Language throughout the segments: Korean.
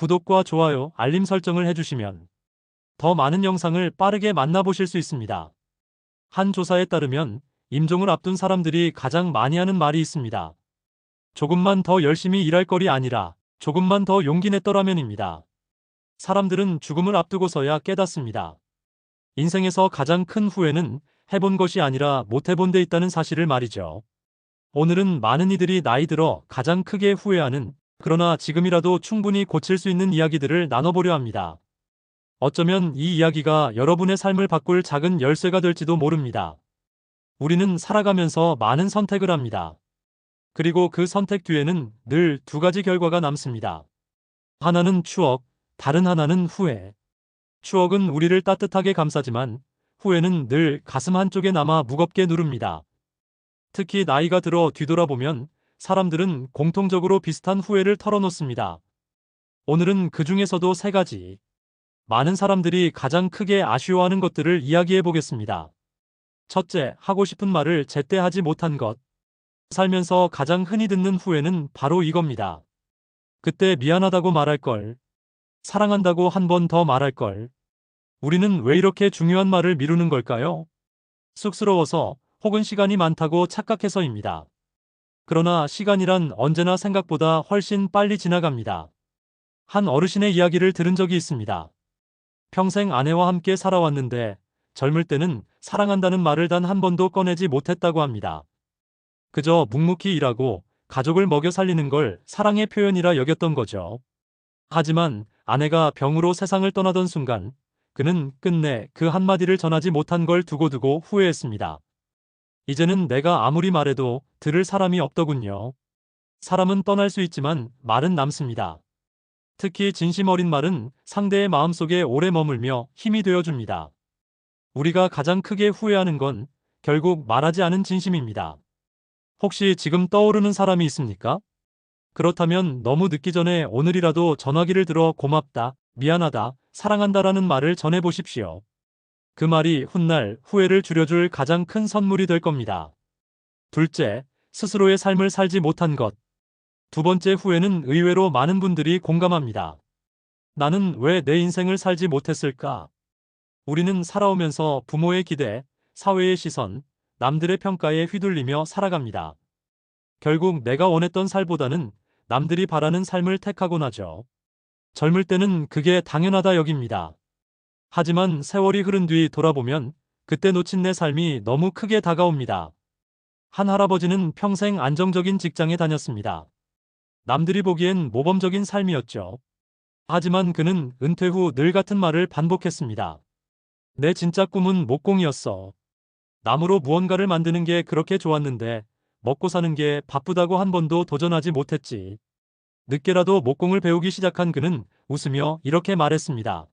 구독과 좋아요, 알림 설정을 해주시면 더 많은 영상을 빠르게 만나보실 수 있습니다. 한 조사에 따르면 임종을 앞둔 사람들이 가장 많이 하는 말이 있습니다. 조금만 더 열심히 일할 거리 아니라 조금만 더 용기 냈더라면입니다. 사람들은 죽음을 앞두고서야 깨닫습니다. 인생에서 가장 큰 후회는 해본 것이 아니라 못 해본 데 있다는 사실을 말이죠. 오늘은 많은 이들이 나이 들어 가장 크게 후회하는, 그러나 지금이라도 충분히 고칠 수 있는 이야기들을 나눠보려 합니다. 어쩌면 이 이야기가 여러분의 삶을 바꿀 작은 열쇠가 될지도 모릅니다. 우리는 살아가면서 많은 선택을 합니다. 그리고 그 선택 뒤에는 늘 두 가지 결과가 남습니다. 하나는 추억, 다른 하나는 후회. 추억은 우리를 따뜻하게 감싸지만 후회는 늘 가슴 한쪽에 남아 무겁게 누릅니다. 특히 나이가 들어 뒤돌아보면 사람들은 공통적으로 비슷한 후회를 털어놓습니다. 오늘은 그 중에서도 세 가지, 많은 사람들이 가장 크게 아쉬워하는 것들을 이야기해 보겠습니다. 첫째, 하고 싶은 말을 제때 하지 못한 것. 살면서 가장 흔히 듣는 후회는 바로 이겁니다. 그때 미안하다고 말할 걸. 사랑한다고 한 번 더 말할 걸. 우리는 왜 이렇게 중요한 말을 미루는 걸까요? 쑥스러워서, 혹은 시간이 많다고 착각해서입니다. 그러나 시간이란 언제나 생각보다 훨씬 빨리 지나갑니다. 한 어르신의 이야기를 들은 적이 있습니다. 평생 아내와 함께 살아왔는데 젊을 때는 사랑한다는 말을 단 한 번도 꺼내지 못했다고 합니다. 그저 묵묵히 일하고 가족을 먹여 살리는 걸 사랑의 표현이라 여겼던 거죠. 하지만 아내가 병으로 세상을 떠나던 순간 그는 끝내 그 한마디를 전하지 못한 걸 두고두고 후회했습니다. 이제는 내가 아무리 말해도 들을 사람이 없더군요. 사람은 떠날 수 있지만 말은 남습니다. 특히 진심 어린 말은 상대의 마음속에 오래 머물며 힘이 되어줍니다. 우리가 가장 크게 후회하는 건 결국 말하지 않은 진심입니다. 혹시 지금 떠오르는 사람이 있습니까? 그렇다면 너무 늦기 전에 오늘이라도 전화기를 들어 고맙다, 미안하다, 사랑한다라는 말을 전해보십시오. 그 말이 훗날 후회를 줄여줄 가장 큰 선물이 될 겁니다. 둘째, 스스로의 삶을 살지 못한 것. 두 번째 후회는 의외로 많은 분들이 공감합니다. 나는 왜 내 인생을 살지 못했을까? 우리는 살아오면서 부모의 기대, 사회의 시선, 남들의 평가에 휘둘리며 살아갑니다. 결국 내가 원했던 삶보다는 남들이 바라는 삶을 택하곤 하죠. 젊을 때는 그게 당연하다 여깁니다. 하지만 세월이 흐른 뒤 돌아보면 그때 놓친 내 삶이 너무 크게 다가옵니다. 한 할아버지는 평생 안정적인 직장에 다녔습니다. 남들이 보기엔 모범적인 삶이었죠. 하지만 그는 은퇴 후 늘 같은 말을 반복했습니다. 내 진짜 꿈은 목공이었어. 나무로 무언가를 만드는 게 그렇게 좋았는데 먹고 사는 게 바쁘다고 한 번도 도전하지 못했지. 늦게라도 목공을 배우기 시작한 그는 웃으며 이렇게 말했습니다.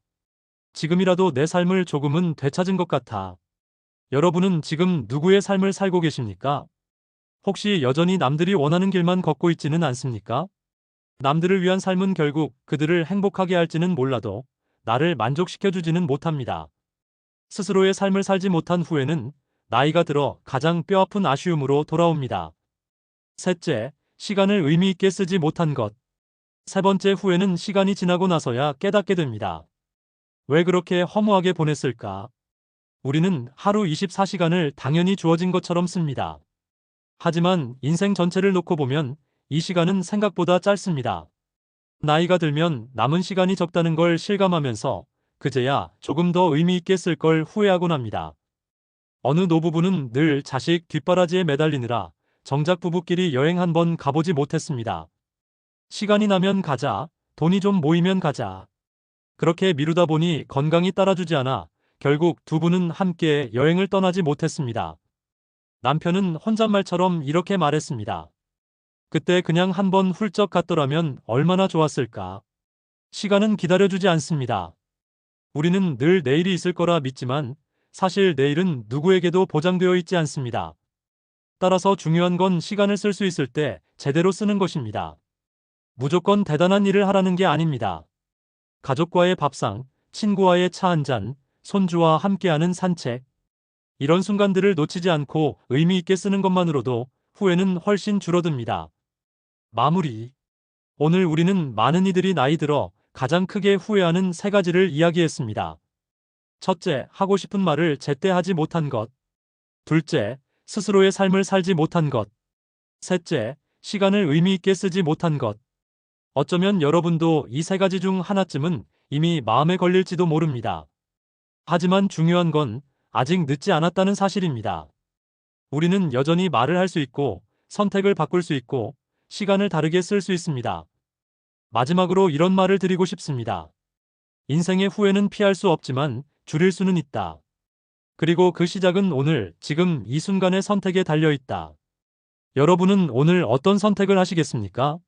지금이라도 내 삶을 조금은 되찾은 것 같아. 여러분은 지금 누구의 삶을 살고 계십니까? 혹시 여전히 남들이 원하는 길만 걷고 있지는 않습니까? 남들을 위한 삶은 결국 그들을 행복하게 할지는 몰라도 나를 만족시켜주지는 못합니다. 스스로의 삶을 살지 못한 후에는 나이가 들어 가장 뼈아픈 아쉬움으로 돌아옵니다. 셋째, 시간을 의미 있게 쓰지 못한 것. 세 번째 후에는 시간이 지나고 나서야 깨닫게 됩니다. 왜 그렇게 허무하게 보냈을까? 우리는 하루 24시간을 당연히 주어진 것처럼 씁니다. 하지만 인생 전체를 놓고 보면 이 시간은 생각보다 짧습니다. 나이가 들면 남은 시간이 적다는 걸 실감하면서 그제야 조금 더 의미 있게 쓸 걸 후회하곤 합니다. 어느 노부부는 늘 자식 뒷바라지에 매달리느라 정작 부부끼리 여행 한 번 가보지 못했습니다. 시간이 나면 가자, 돈이 좀 모이면 가자. 그렇게 미루다 보니 건강이 따라주지 않아 결국 두 분은 함께 여행을 떠나지 못했습니다. 남편은 혼잣말처럼 이렇게 말했습니다. 그때 그냥 한번 훌쩍 갔더라면 얼마나 좋았을까. 시간은 기다려주지 않습니다. 우리는 늘 내일이 있을 거라 믿지만 사실 내일은 누구에게도 보장되어 있지 않습니다. 따라서 중요한 건 시간을 쓸 수 있을 때 제대로 쓰는 것입니다. 무조건 대단한 일을 하라는 게 아닙니다. 가족과의 밥상, 친구와의 차 한잔, 손주와 함께하는 산책. 이런 순간들을 놓치지 않고 의미 있게 쓰는 것만으로도 후회는 훨씬 줄어듭니다. 마무리. 오늘 우리는 많은 이들이 나이 들어 가장 크게 후회하는 3가지를 이야기했습니다. 첫째, 하고 싶은 말을 제때 하지 못한 것. 둘째, 스스로의 삶을 살지 못한 것. 셋째, 시간을 의미 있게 쓰지 못한 것. 어쩌면 여러분도 이 3가지 중 하나쯤은 이미 마음에 걸릴지도 모릅니다. 하지만 중요한 건 아직 늦지 않았다는 사실입니다. 우리는 여전히 말을 할 수 있고, 선택을 바꿀 수 있고, 시간을 다르게 쓸 수 있습니다. 마지막으로 이런 말을 드리고 싶습니다. 인생의 후회는 피할 수 없지만 줄일 수는 있다. 그리고 그 시작은 오늘, 지금 이 순간의 선택에 달려 있다. 여러분은 오늘 어떤 선택을 하시겠습니까?